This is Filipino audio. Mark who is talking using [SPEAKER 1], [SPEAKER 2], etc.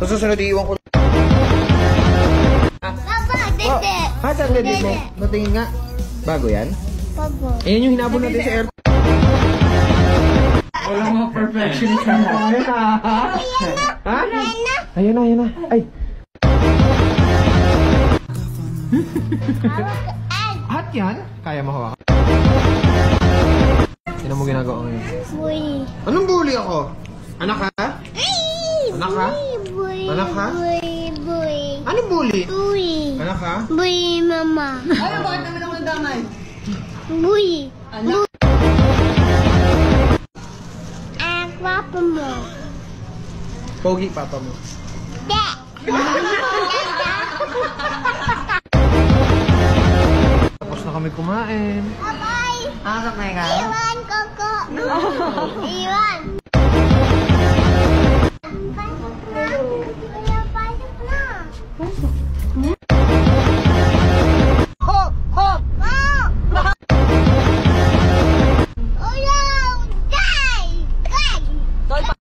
[SPEAKER 1] Sa susunod, iiwan ko.
[SPEAKER 2] Papa, dede.
[SPEAKER 1] Saan dede mo? Matingin nga. Bago yan?
[SPEAKER 2] Bago.
[SPEAKER 1] Ayan yung hinabol natin sa air. Wala mga perfection ka mo. Ha? Ayan na. Ay. Hot yan? Kaya mo hawakan? Sino mo ginagawa ngayon?
[SPEAKER 2] Bully.
[SPEAKER 1] Anong bully ako? Anak ka? Anak ka?
[SPEAKER 2] Bully.
[SPEAKER 1] Anak ka?
[SPEAKER 2] Bully.
[SPEAKER 1] Anong bully?
[SPEAKER 2] Bully.
[SPEAKER 1] Anak ka?
[SPEAKER 2] Bully, mama.
[SPEAKER 3] Ano, bakit naman ako nadamay?
[SPEAKER 2] Bully.
[SPEAKER 3] Anak?
[SPEAKER 2] Papa mo.
[SPEAKER 1] Pogi papa mo.
[SPEAKER 2] De.
[SPEAKER 1] Tapos na kami kumain.
[SPEAKER 2] Bye.
[SPEAKER 3] Asap na ka?
[SPEAKER 2] Iwan, Koko. Iwan. Pasok na. Kuya, pasok na.